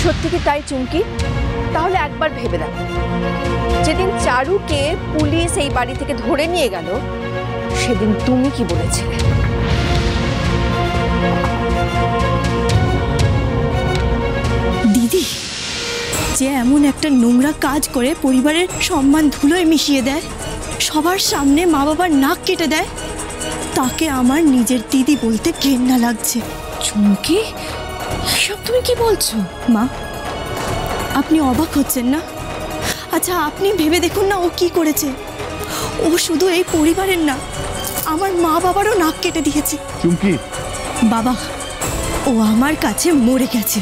সত্যি কি তাই চুমকি? তাহলে একবার ভেবে দেখো, যেদিন চারুকে পুলিশ এই বাড়ি থেকে ধরে নিয়ে গেল সেদিন তুমি কি বলেছিলে? দিদি যে এমন একটা নোংরা কাজ করে পরিবারের সম্মান ধুলোয় মিশিয়ে দেয়, সবার সামনে মা বাবার নাক কেটে দেয়, তাকে আমার নিজের দিদি বলতে ঘেন্না লাগছে। চুমকি, এসব তুমি কি বলছো? মা, আপনি অবাক হচ্ছেন না? আচ্ছা আপনি ভেবে দেখুন না ও কি করেছে। ও শুধু এই পরিবারের না, আমার মা বাবারও নাক কেটে দিয়েছে। চুমকি বাবা, ও আমার কাছে মরে গেছে।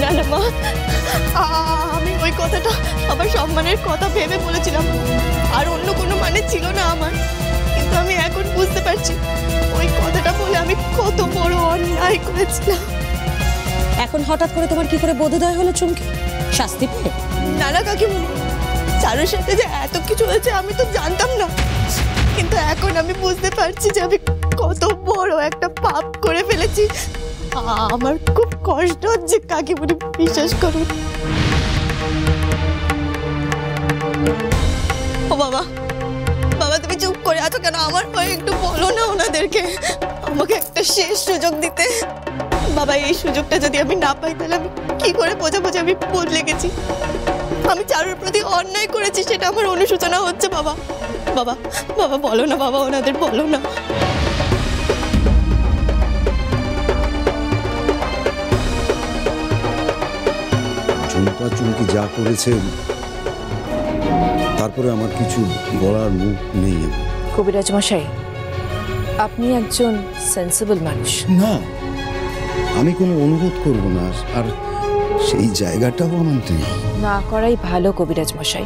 না না মা, আমি ওই কথাটা আমার সম্মানের কথা ভেবে বলেছিলাম, আর অন্য কোনো মানে ছিল না আমার। কিন্তু আমি এখন বুঝতে পারছি ওই কথাটা বলে আমি কত বড় অন্যায় করেছিলাম। এখন হঠাৎ করে তোমার কি করে বোধোদয় হলো চুমকি? শাস্তি পেলে? না না কাকিমুনি, চারুর সাথে যে এত কিছু হয়েছে আমি তো জানতাম না, কিন্তু এখন আমি বুঝতে পারছি যে আমি কত বড় একটা পাপ করে ফেলেছি। আমার খুব কষ্ট হচ্ছে কাকিমুনি, বিশ্বাস করুন। ও বাবা, বাবা তুমি চুপ করে আছো কেন? আমার হয়ে একটু বলো না ওনাদেরকে, আমাকে একটা শেষ সুযোগ দিতে। বাবা এই সুযোগটা যদি আমি না পাই তাহলে আমি কি করে বোঝাবো যে আমি বদলে গেছি, আমি চারুর প্রতি অন্যায় করেছি, সেটা আমার অনুশোচনা হচ্ছে। বাবা বাবা বাবা বলো না, বাবা ওনাদের বলো না। ঝুমকা চুমকি যা করেছে তারপরে আমার কিছু বলার মুখ নেই। কবিরাজ মশাই, আপনি একজন সেন্সিবল মানুষ। না, আমি কোনো অনুরোধ করব না, আর সেই জায়গাটাও আমার নেই। না করাই ভালো কবিরাজ মশাই,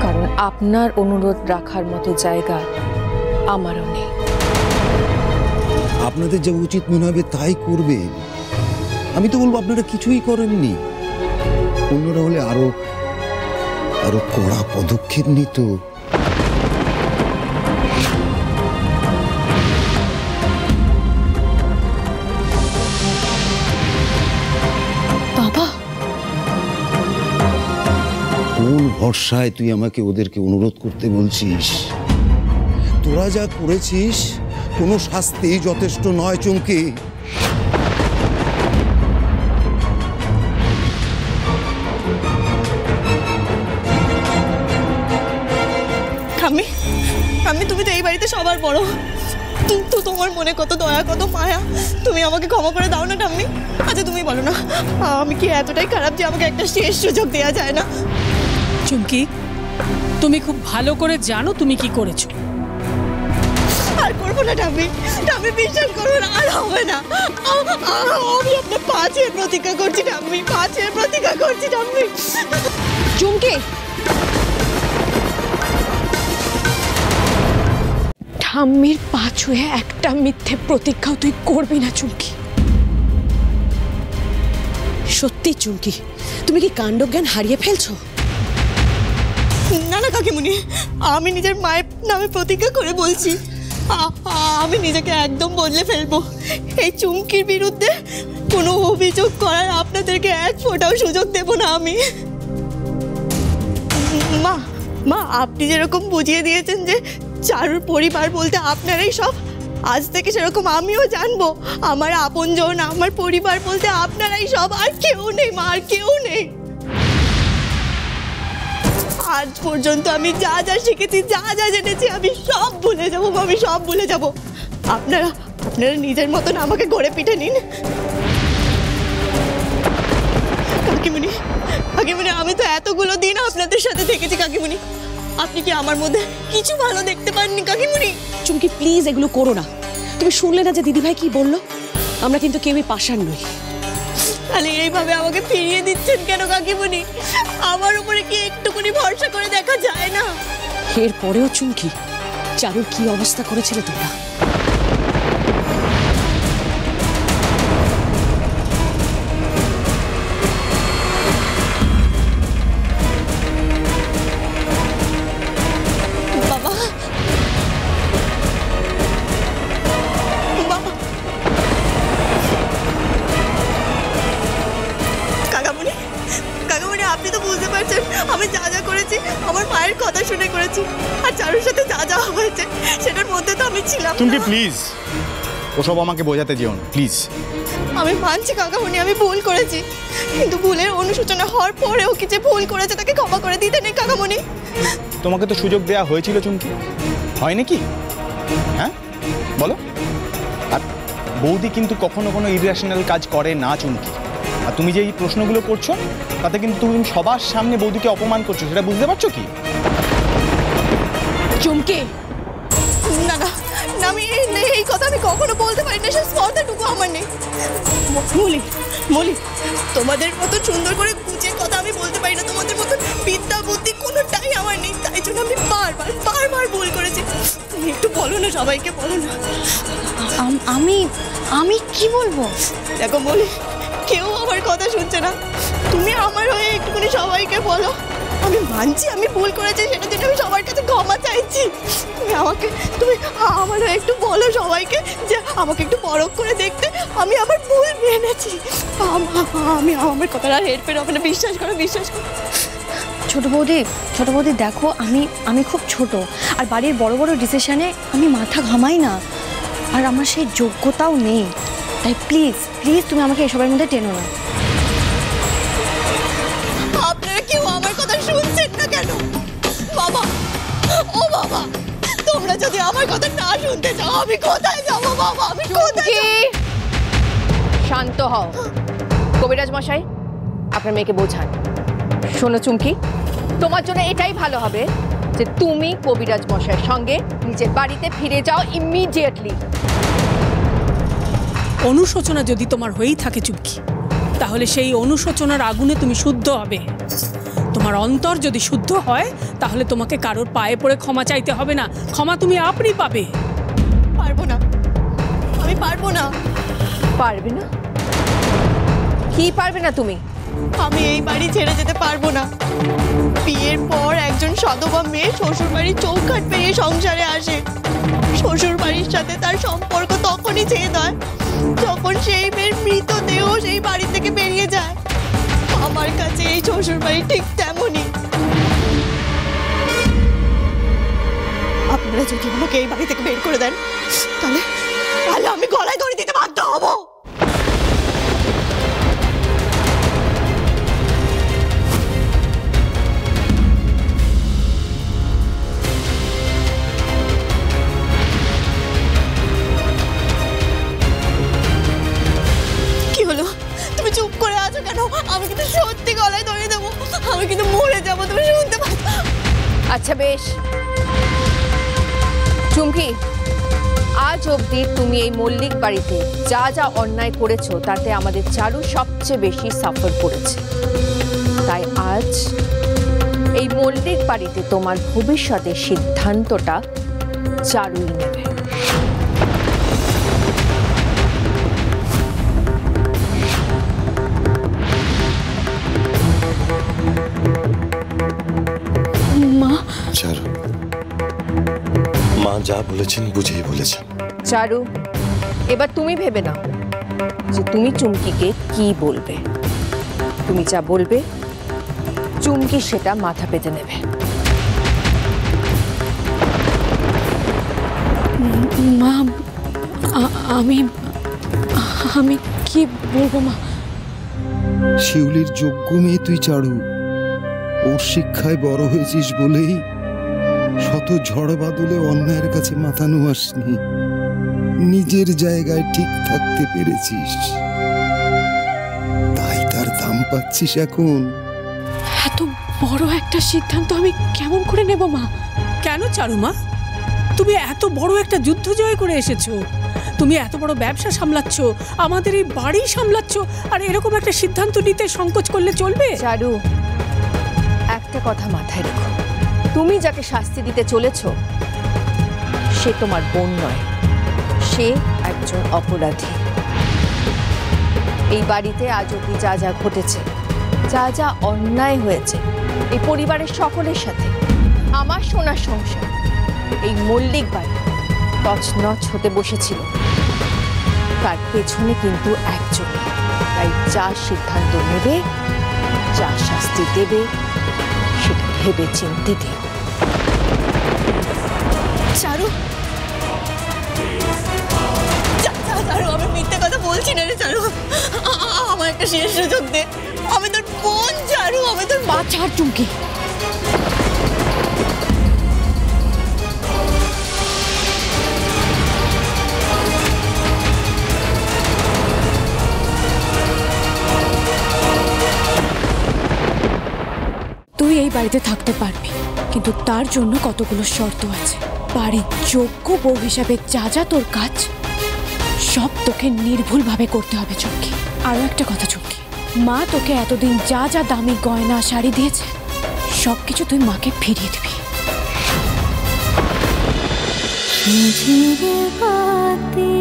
কারণ আপনার অনুরোধ রাখার মতো জায়গা আমারও নেই। আপনাদের যা উচিত মনে হবে তাই করবেন। আমি তো বলবো আপনারা কিছুই করেননি, অন্যরা হলে আরো আরো কড়া পদক্ষেপ নিত। বাবা, কোন ভরসায় তুই আমাকে ওদেরকে অনুরোধ করতে বলছিস? তোরা যা করেছিস কোনো শাস্তি যথেষ্ট নয় চুমকি। আমি তুমি তো এই বাড়িতে সবার বড়, কিন্তু তোমার মনে কত দয়া কত মায়া, তুমি আমাকে ক্ষমা করে দাও না ঠাম্মি। আচ্ছা তুমি বলো না, আমি কি এতটাই খারাপ যে আমাকে একটা শেষ সুযোগ দেওয়া যায় না? চুমকি, তুমি খুব ভালো করে জানো তুমি কি করেছো। আর করবো না ঠাম্মি, ঠাম্মি বিশ্বাস করুন, আর হবে না। আমি আপনার পাঁচের প্রতিজ্ঞা করছি ঠাম্মি, পাঁচের প্রতিজ্ঞা করছি ঠাম্মি। চুমকি, ঠাম্মির পা ছুঁয়ে একটা মিথ্যে প্রতিজ্ঞাও তুই করবি না চুমকি। সত্যি চুমকি, তুমি কি কাণ্ডজ্ঞান হারিয়ে ফেলছো? না না কাকিমুনি, আমি নিজের মায়ের নামে প্রতিজ্ঞা করে বলছি, আমি নিজেকে একদম বদলে ফেলবো। এই চুমকির বিরুদ্ধে কোনো অভিযোগ করার আপনাদেরকে এক ফোঁটাও সুযোগ দেব না আমি। মা মা, আপনি যেরকম বুঝিয়ে দিয়েছেন যে চারুর পরিবার বলতে আপনারাই সব, আজ থেকে সেরকম আমিও জানবো আমার আপনজন, আমার পরিবার বলতে আপনারাই সব, আর কেউ নেই মা, আর কেউ নেই। আজ পর্যন্ত আমি যা যা শিখেছি, যা যা জেনেছি, আমি সব ভুলে যাবো, আমি সব ভুলে যাবো। আপনারা আপনারা নিজের মতন আমাকে গড়ে পিঠে নিন। কাকিমুনি, কাকিমুনি, আমি তো এতগুলো দিন আপনাদের সাথে থেকেছি কাকিমুনি, আপনি কি আমার মধ্যে কিছু ভালো দেখতে পাননি কাকিমুনি? চুমকি প্লিজ এগুলো করো না। তুমি শুনলে না যে দিদিভাই কি বললো? আমরা কিন্তু কেউই পাষাণ নই। তাহলে এইভাবে আমাকে ফিরিয়ে দিচ্ছেন কেন কাকিমুনি? আমার উপরে কি একটুকুনি ভরসা করে দেখা যায় না? এরপরেও চুমকি, চারুর কি অবস্থা করেছিলে তোমরা? আমি যা যা করেছি আমার মায়ের কথা শুনে করেছি, আর চারুর সাথে যা যা হয়েছে সেটার মধ্যে তো আমি ছিলাম চুমকি না। প্লিজ, ওসব আমাকে বোঝাতে যেও না প্লিজ। আমি মানছি কাকামণি আমি ভুল করেছি, কিন্তু ভুলের অনুশোচনা হওয়ার পরেও কি যে ভুল করেছে তাকে ক্ষমা করে দিতে নেই কাকামণি? তোমাকে তো সুযোগ দেওয়া হয়েছিল চুমকি, হয়নি কি? হ্যাঁ বলো। আর বৌদি কিন্তু কখনো কোনো ইরেশনাল কাজ করে না চুমকি। আর তুমি যে এই প্রশ্নগুলো করছো তাতে কিন্তু তুমি সবার সামনে বৌদিকে অপমান করছো, সেটা বুঝতে পারছো কি? চুমকি, না না না, আমি এই কথা আমি কখনো বলতে পারি না, সে স্পর্ধাটুকু আমার নেই। মলি, তোমাদের মতো সুন্দর করে গুছিয়ে কথা আমি বলতে পারি না, তোমাদের মতো বিদ্যা বুদ্ধি কোনোটাই আমার নেই, তাই জন্য আমি বারবার ভুল করেছি। তুমি একটু বলো না, সবাইকে বলো না। আমি কি বলবো? দেখো মলি, কেউ আমার কথা শুনছে না, তুমি আমার হয়ে একটুখানি সবাইকে বলো। আমি মানছি আমি ভুল করেছি, সেটার জন্য আমি সবার কাছে ক্ষমা চাইছি। তুমি আমার হয়ে একটু বলো সবাইকে যে আমাকে একটু পরখ করে দেখতে, আমি আবার ভুল মেনেছি। আমি আমার কথাটা হেরফের হবে না, বিশ্বাস করো। ছোট বৌদি দেখো, আমি খুব ছোট, আর বাড়ির বড় বড় ডিসিশনে আমি মাথা ঘামাই না, আর আমার সেই যোগ্যতাও নেই, তাই প্লিজ তুমি আমাকে এসবের মধ্যে টেনো না। আপনারা কেউ আমার কথা শুনছেন না কেন? বাবা, ও বাবা, তোমরা যদি আমার কথা না শুনতে চাও আমি কোথায় যাবো বাবা? আমি কোথায় যাবো? শান্ত হও। কবিরাজ মশাই, আপনার মেয়েকে বোঝান। শোনো চুমকি, তোমার জন্য এটাই ভালো হবে যে তুমি কবিরাজ মশাইয়ের সঙ্গে নিজের বাড়িতে ফিরে যাও ইমিডিয়েটলি। অনুশোচনা যদি তোমার হয়েই থাকে চুমকি, তাহলে সেই অনুশোচনার আগুনে তুমি শুদ্ধ হবে। তোমার অন্তর যদি শুদ্ধ হয় তাহলে তোমাকে কারোর পায়ে পড়ে ক্ষমা চাইতে হবে না, ক্ষমা তুমি আপনি পাবে। পারবো না, আমি পারবো না। পারবে না? কি পারবে না তুমি? আমি এই বাড়ি ছেড়ে যেতে পারবো না। বিয়ের পর একজন সধবা মেয়ে শ্বশুর বাড়ির চৌকাঠ পেরিয়ে সংসারে আসে। শ্বশুর বাড়ির সাথে তার সম্পর্ক তখনই ছেদ হয় যখন সেই মেয়ের মৃতদেহ সেই বাড়ি থেকে বেরিয়ে যায়। আমার কাছে এই শ্বশুর বাড়ি ঠিক তেমনই। আপনারা যদি আমাকে এই বাড়ি থেকে বের করে দেন তাহলে আমি গলায় দড়ি দিতে বাধ্য হব। কি হলো? তুমি চুপ করে আছো কেন? আমি কিন্তু সত্যি গলায় দড়ি দেবো, আমি কিন্তু মরে যাবো, তুমি শুনতে পাচ্ছ? আচ্ছা বেশ চুমকি, আজ অবধি তুমি এই মল্লিক বাড়িতে যা যা অন্যায় করেছো তাতে আমাদের চারু সবচেয়ে বেশি সাফার করেছে। তাই আজ এই মল্লিক বাড়িতে তোমার ভবিষ্যতের সিদ্ধান্তটা চারুই নেবে। চারু, মা যা বলেছেন বুঝেই বলেছেন। চারু, এবার তুমি ভেবে নাও যে তুমি চুমকিকে কি বলবে। তুমি যা বলবে চুমকি সেটা মাথা পেতে নেবে। মা, আমি কি বলবো মা? শিউলির যোগ্য মেয়ে তুই চারু, ওর শিক্ষায় বড় হয়েছিস বলেই শত ঝড় বাদলে অন্যায়ের কাছে মাথা নোয়াসনি, নিজের জায়গায় ঠিক থাকতে পেরেছিস, তাই তার দাম পাচ্ছিস এখন। এত বড় একটা সিদ্ধান্ত আমি কেমন করে নেব মা? কেন চারুমা, তুমি এত বড় একটা যুদ্ধ জয় করে এসেছো, তুমি এত বড় ব্যবসা সামলাচ্ছ, আমাদের এই বাড়ি সামলাচ্ছ, আর এরকম একটা সিদ্ধান্ত নিতে সংকোচ করলে চলবে? চারু, একটা কথা মাথায় রেখো, তুমি যাকে শাস্তি দিতে চলেছ সে তোমার বোন নয়, সে একজন অপরাধী। এই বাড়িতে আজ অব্দি যা যা ঘটেছে, যা যা অন্যায় হয়েছে এই পরিবারের সকলের সাথে, আমার সোনার সংসার এই মল্লিক বাড়ি তছনছ হতে বসেছিল, তার পেছনে কিন্তু একজন। তাই যা সিদ্ধান্ত নেবে, যা শাস্তি দেবে সেটা ভেবে চিনতে দিও। চারু, চারু, আমি মিথ্যে কথা বলছি না রে চারু। আমার একটা শেষ সুযোগ দে। আমি তোর বোন চারু, আমি তোর মা। ছাড় চুমকি। তুই এই বাড়িতে থাকতে পারবি, কিন্তু তার জন্য কতগুলো শর্ত আছে। বাড়ির যোগ্য বউ হিসাবে যা যা তোর কাজ সব তোকে নির্ভুলভাবে করতে হবে চুমকি। আরও একটা কথা চুমকি, মা তোকে এতদিন যা যা দামি গয়না শাড়ি দিয়েছে সব কিছু তুই মাকে ফিরিয়ে দিবি। বাতি